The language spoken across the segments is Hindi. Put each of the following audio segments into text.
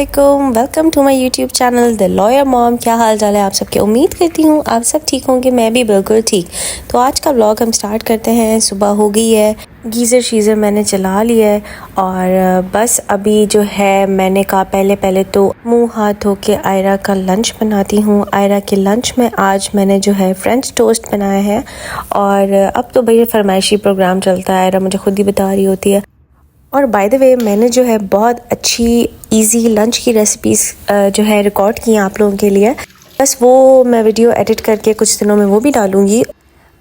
अस्सलामुअलैकुम, welcome to my YouTube channel the lawyer mom. क्या हाल चाल है आप सबके? उम्मीद करती हूँ आप सब ठीक होंगे, मैं भी बिल्कुल ठीक। तो आज का व्लॉग हम स्टार्ट करते हैं। सुबह हो गई है, गीज़र शीज़र मैंने चला लिया है और बस अभी जो है मैंने कहा पहले तो मुंह हाथ धो के आयरा का लंच बनाती हूँ। आयरा के लंच में आज मैंने जो है फ्रेंच टोस्ट बनाया है और अब तो भैया फरमाइशी प्रोग्राम चलता है, आयरा मुझे खुद ही बता रही होती है। और बाय द वे मैंने जो है बहुत अच्छी इजी लंच की रेसिपीज़ जो है रिकॉर्ड की हैं आप लोगों के लिए। बस वो मैं वीडियो एडिट करके कुछ दिनों में वो भी डालूँगी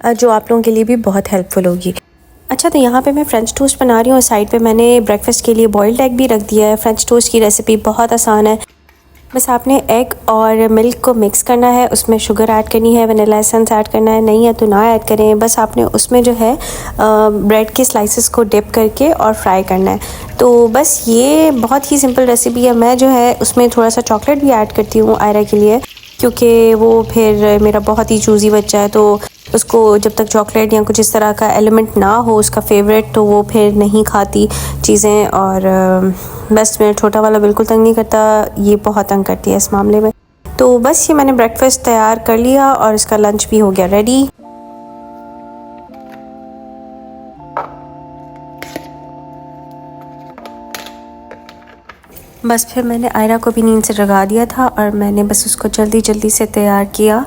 जो आप लोगों के लिए भी बहुत हेल्पफुल होगी। अच्छा, तो यहाँ पे मैं फ़्रेंच टोस्ट बना रही हूँ। साइड पे मैंने ब्रेकफास्ट के लिए बॉइल्ड एग भी रख दिया है। फ़्रेंच टोस्ट की रेसिपी बहुत आसान है, बस आपने एग और मिल्क को मिक्स करना है, उसमें शुगर ऐड करनी है, वनीला एसेंस ऐड करना है, नहीं है तो ना ऐड करें। बस आपने उसमें जो है ब्रेड के स्लाइसेस को डिप करके और फ्राई करना है। तो बस ये बहुत ही सिंपल रेसिपी है। मैं जो है उसमें थोड़ा सा चॉकलेट भी ऐड करती हूँ आयरा के लिए, क्योंकि वो फिर मेरा बहुत ही चूज़ी बच्चा है, तो उसको जब तक चॉकलेट या कुछ इस तरह का एलिमेंट ना हो उसका फेवरेट, तो वो फिर नहीं खाती चीज़ें। और बस मेरा छोटा वाला बिल्कुल तंग नहीं करता, ये बहुत तंग करती है इस मामले में। तो बस ये मैंने ब्रेकफास्ट तैयार कर लिया और इसका लंच भी हो गया रेडी। बस फिर मैंने आयरा को भी नींद से जगा दिया था और मैंने बस उसको जल्दी जल्दी से तैयार किया।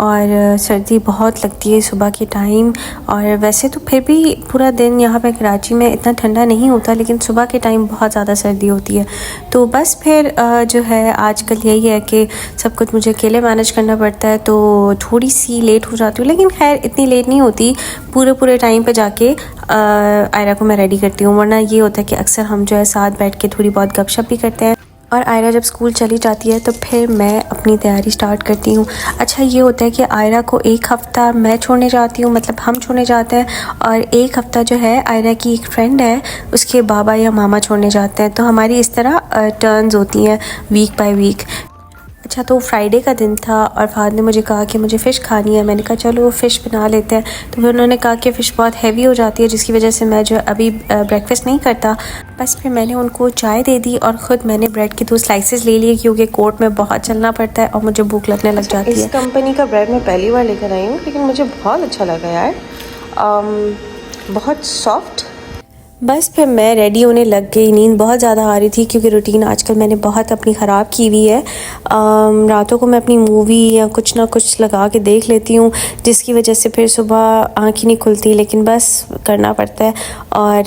और सर्दी बहुत लगती है सुबह के टाइम, और वैसे तो फिर भी पूरा दिन यहाँ पे कराची में इतना ठंडा नहीं होता, लेकिन सुबह के टाइम बहुत ज़्यादा सर्दी होती है। तो बस फिर जो है आजकल यही है कि सब कुछ मुझे अकेले मैनेज करना पड़ता है, तो थोड़ी सी लेट हो जाती हूँ, लेकिन खैर इतनी लेट नहीं होती। पूरे टाइम पे जाके आयरा को मैं रेडी करती हूँ, वरना ये होता है कि अक्सर हम जो है साथ बैठ के थोड़ी बहुत गपशप भी करते हैं। और आयरा जब स्कूल चली जाती है तो फिर मैं अपनी तैयारी स्टार्ट करती हूँ। अच्छा, ये होता है कि आयरा को एक हफ़्ता मैं छोड़ने जाती हूँ, मतलब हम छोड़ने जाते हैं, और एक हफ़्ता जो है आयरा की एक फ्रेंड है उसके बाबा या मामा छोड़ने जाते हैं। तो हमारी इस तरह टर्न्स होती हैं वीक बाय वीक। अच्छा, तो फ्राइडे का दिन था और फाद ने मुझे कहा कि मुझे फ़िश खानी है। मैंने कहा चलो फ़िश बना लेते हैं। तो फिर उन्होंने कहा कि फ़िश बहुत हैवी हो जाती है, जिसकी वजह से मैं जो अभी ब्रेकफास्ट नहीं करता। बस फिर मैंने उनको चाय दे दी और ख़ुद मैंने ब्रेड के 2 स्लाइसेस ले लिए, क्योंकि कोर्ट में बहुत चलना पड़ता है और मुझे भूख लगने लग जाती है। इस कंपनी का ब्रेड मैं पहली बार लेकर आई हूँ, लेकिन मुझे बहुत अच्छा लगा यार, बहुत सॉफ्ट। बस फिर मैं रेडी होने लग गई। नींद बहुत ज़्यादा आ रही थी, क्योंकि रूटीन आजकल मैंने बहुत अपनी ख़राब की हुई है। रातों को मैं अपनी मूवी या कुछ ना कुछ लगा के देख लेती हूँ, जिसकी वजह से फिर सुबह आँख ही नहीं खुलती, लेकिन बस करना पड़ता है। और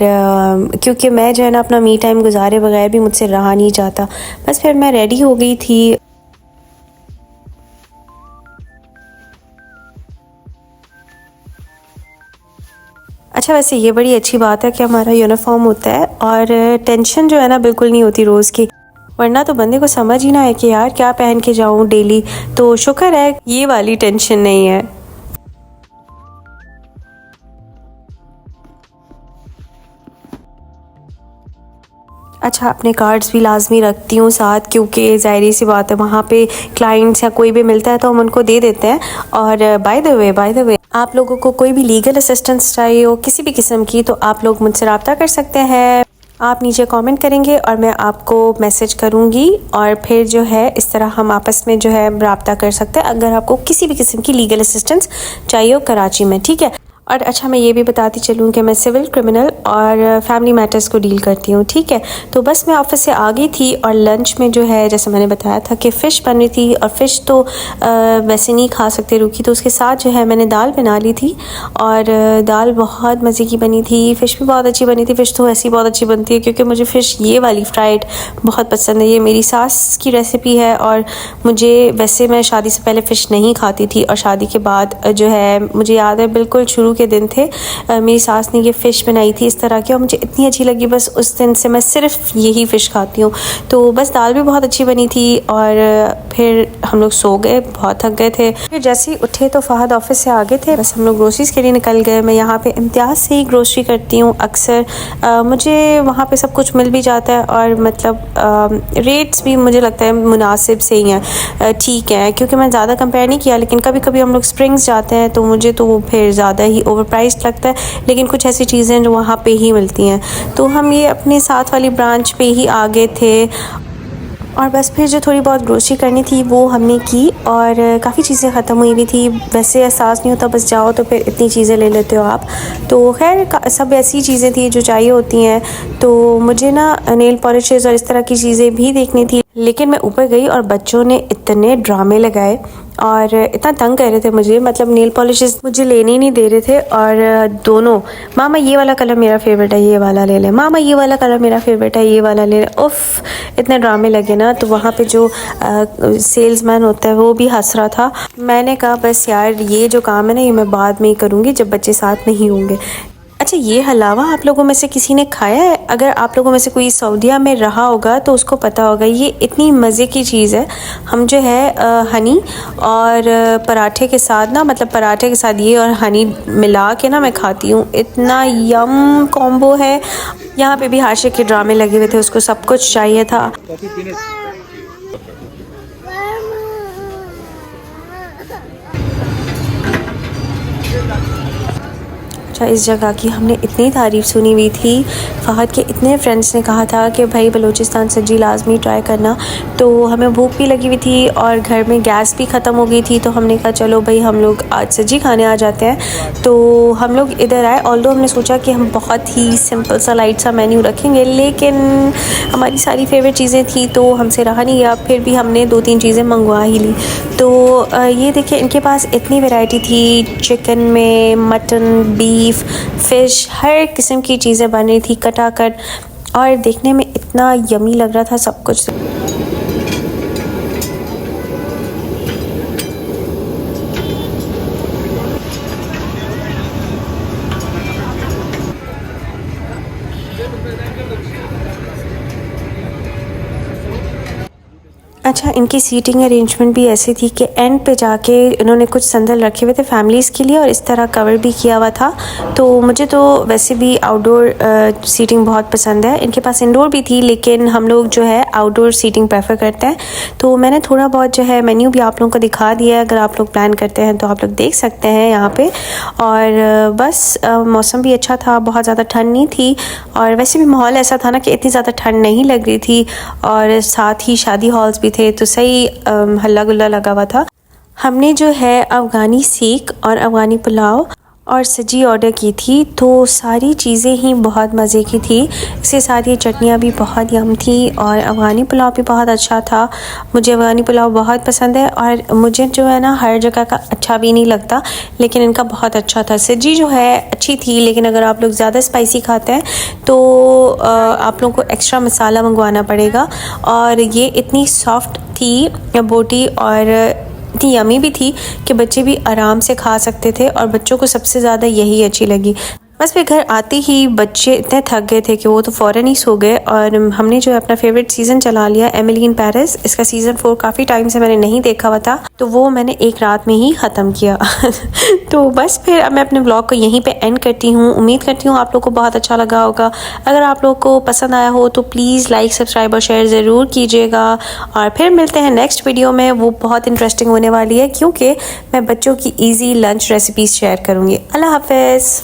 क्योंकि मैं जो है ना अपना मी टाइम गुजारे बगैर भी मुझसे रहा नहीं जाता। बस फिर मैं रेडी हो गई थी। अच्छा, वैसे ये बड़ी अच्छी बात है कि हमारा यूनिफॉर्म होता है और टेंशन जो है ना बिल्कुल नहीं होती रोज़ की, वरना तो बंदे को समझ ही ना है कि यार क्या पहन के जाऊँ डेली। तो शुक्र है ये वाली टेंशन नहीं है। अच्छा, अपने कार्ड्स भी लाजमी रखती हूँ साथ, क्योंकि ज़ाहिर सी बात है वहाँ पे क्लाइंट्स या कोई भी मिलता है तो हम उनको दे देते हैं। और बाय द वे आप लोगों को कोई भी लीगल असिस्टेंस चाहिए हो किसी भी किस्म की, तो आप लोग मुझसे रब्ता कर सकते हैं। आप नीचे कमेंट करेंगे और मैं आपको मैसेज करूँगी, और फिर जो है इस तरह हम आपस में जो है रब्ता कर सकते हैं अगर आपको किसी भी किस्म की लीगल असिस्टेंस चाहिए हो कराची में, ठीक है। और अच्छा, मैं ये भी बताती चलूँ कि मैं सिविल, क्रिमिनल और फैमिली मैटर्स को डील करती हूँ, ठीक है। तो बस मैं ऑफिस से आ गई थी और लंच में जो है जैसे मैंने बताया था कि फ़िश बन रही थी, और फ़िश तो वैसे नहीं खा सकते रूखी, तो उसके साथ जो है मैंने दाल बना ली थी। और दाल बहुत मज़े की बनी थी, फ़िश भी बहुत अच्छी बनी थी। फ़िश तो ऐसी बहुत अच्छी बनती है, क्योंकि मुझे फ़िश ये वाली फ्राइड बहुत पसंद है। ये मेरी सास की रेसिपी है, और मुझे वैसे मैं शादी से पहले फ़िश नहीं खाती थी, और शादी के बाद जो है मुझे याद है बिल्कुल शुरू के दिन थे, मेरी सास ने ये फ़िश बनाई थी इस तरह की, और मुझे इतनी अच्छी लगी, बस उस दिन से मैं सिर्फ यही फ़िश खाती हूँ। तो बस दाल भी बहुत अच्छी बनी थी, और फिर हम लोग सो गए, बहुत थक गए थे। फिर जैसे ही उठे तो फहद ऑफिस से आ गए थे, बस हम लोग ग्रोसरीज के लिए निकल गए। मैं यहाँ पे इम्तियाज़ से ही ग्रोसरी करती हूँ अक्सर, मुझे वहाँ पे सब कुछ मिल भी जाता है, और मतलब रेट्स भी मुझे लगता है मुनासिब से ही हैं, ठीक है, क्योंकि मैं ज़्यादा कंपेयर नहीं किया। लेकिन कभी कभी हम लोग स्प्रिंग्स जाते हैं तो मुझे तो वो फिर ज़्यादा ही ओवर प्राइस्ड लगता है, लेकिन कुछ ऐसी चीज़ें जो वहाँ पे ही मिलती हैं। तो हम ये अपने साथ वाली ब्रांच पे ही आ गए थे। और बस फिर जो थोड़ी बहुत ग्रोसरी करनी थी वो हमने की और काफ़ी चीज़ें ख़त्म हुई भी थी। वैसे एहसास नहीं होता, बस जाओ तो फिर इतनी चीज़ें ले लेते हो आप। तो खैर सब ऐसी चीज़ें थी जो चाहिए होती हैं। तो मुझे ना नेल पॉलिशेज़ और इस तरह की चीज़ें भी देखनी थी, लेकिन मैं ऊपर गई और बच्चों ने इतने ड्रामे लगाए और इतना तंग कर रहे थे मुझे, मतलब नेल पॉलिशेस मुझे लेने ही नहीं दे रहे थे। और दोनों, मामा ये वाला कलर मेरा फेवरेट है, ये वाला ले ले, मामा ये वाला कलर मेरा फेवरेट है, ये वाला ले ले। उफ़, इतने ड्रामे लगे ना। तो वहाँ पे जो सेल्समैन होता है वो भी हंस रहा था। मैंने कहा बस यार, ये जो काम है ना ये मैं बाद में ही करूँगी जब बच्चे साथ नहीं होंगे। अच्छा, ये हलवा आप लोगों में से किसी ने खाया है? अगर आप लोगों में से कोई सऊदीया में रहा होगा तो उसको पता होगा, ये इतनी मज़े की चीज़ है। हम जो है हनी और पराठे के साथ ना, मतलब पराठे के साथ ये और हनी मिला के ना मैं खाती हूँ, इतना यम कॉम्बो है। यहाँ पे भी हाशिक के ड्रामे लगे हुए थे, उसको सब कुछ चाहिए था। अच्छा, इस जगह की हमने इतनी तारीफ़ सुनी हुई थी। फ़हद के इतने फ्रेंड्स ने कहा था कि भाई बलूचिस्तान सब्जी लाजमी ट्राई करना। तो हमें भूख भी लगी हुई थी और घर में गैस भी ख़त्म हो गई थी, तो हमने कहा चलो भाई हम लोग आज सब्जी खाने आ जाते हैं। तो हम लोग इधर आए। ऑल्दो हमने सोचा कि हम बहुत ही सिंपल सा लाइट सा मेन्यू रखेंगे, लेकिन हमारी सारी फेवरेट चीज़ें थी तो हमसे रहा नहीं गया। फिर भी हमने 2-3 चीज़ें मंगवा ही ली। तो ये देखिए, इनके पास इतनी वैरायटी थी, चिकन में, मटन, बीफ, फ़िश, हर किस्म की चीज़ें बन रही थी कटाकट, और देखने में इतना यमी लग रहा था सब कुछ। अच्छा, इनकी सीटिंग अरेंजमेंट भी ऐसी थी कि एंड पे जाके इन्होंने कुछ संदल रखे हुए थे फैमिलीज़ के लिए और इस तरह कवर भी किया हुआ था। तो मुझे तो वैसे भी आउटडोर सीटिंग बहुत पसंद है। इनके पास इंडोर भी थी, लेकिन हम लोग जो है आउटडोर सीटिंग प्रेफर करते हैं। तो मैंने थोड़ा बहुत जो है मेन्यू भी आप लोगों को दिखा दिया है, अगर आप लोग प्लान करते हैं तो आप लोग देख सकते हैं यहाँ पर। और बस मौसम भी अच्छा था, बहुत ज़्यादा ठंड नहीं थी, और वैसे भी माहौल ऐसा था ना कि इतनी ज़्यादा ठंड नहीं लग रही थी, और साथ ही शादी हॉल्स भी थे, तो सही हल्ला गुल्ला लगा हुआ था। हमने जो है अफ़गानी सीख और अफ़गानी पुलाव और सब्जी ऑर्डर की थी, तो सारी चीज़ें ही बहुत मज़े की थी। इसके साथ ये चटनियाँ भी बहुत यम थी और अफ़गानी पुलाव भी बहुत अच्छा था। मुझे अफ़गानी पुलाव बहुत पसंद है, और मुझे जो है ना हर जगह का अच्छा भी नहीं लगता, लेकिन इनका बहुत अच्छा था। सब्जी जो है अच्छी थी, लेकिन अगर आप लोग ज़्यादा स्पाइसी खाते हैं तो आप लोगों को एक्स्ट्रा मसाला मंगवाना पड़ेगा। और ये इतनी सॉफ्ट थी बोटी, और इतनी यमी भी थी कि बच्चे भी आराम से खा सकते थे, और बच्चों को सबसे ज़्यादा यही अच्छी लगी। बस फिर घर आते ही बच्चे इतने थक गए थे कि वो तो फ़ौरन ही सो गए, और हमने जो है अपना फेवरेट सीज़न चला लिया, एमिली इन पेरिस। इसका सीज़न 4 काफ़ी टाइम से मैंने नहीं देखा हुआ था, तो वो मैंने एक रात में ही ख़त्म किया। तो बस फिर अब मैं अपने ब्लॉग को यहीं पे एंड करती हूँ। उम्मीद करती हूँ आप लोग को बहुत अच्छा लगा होगा। अगर आप लोग को पसंद आया हो तो प्लीज़ लाइक, सब्सक्राइब और शेयर ज़रूर कीजिएगा, और फिर मिलते हैं नेक्स्ट वीडियो में। वो बहुत इंटरेस्टिंग होने वाली है, क्योंकि मैं बच्चों की ईजी लंच रेसिपीज़ शेयर करूँगी। अल्लाह हाफ़िज़।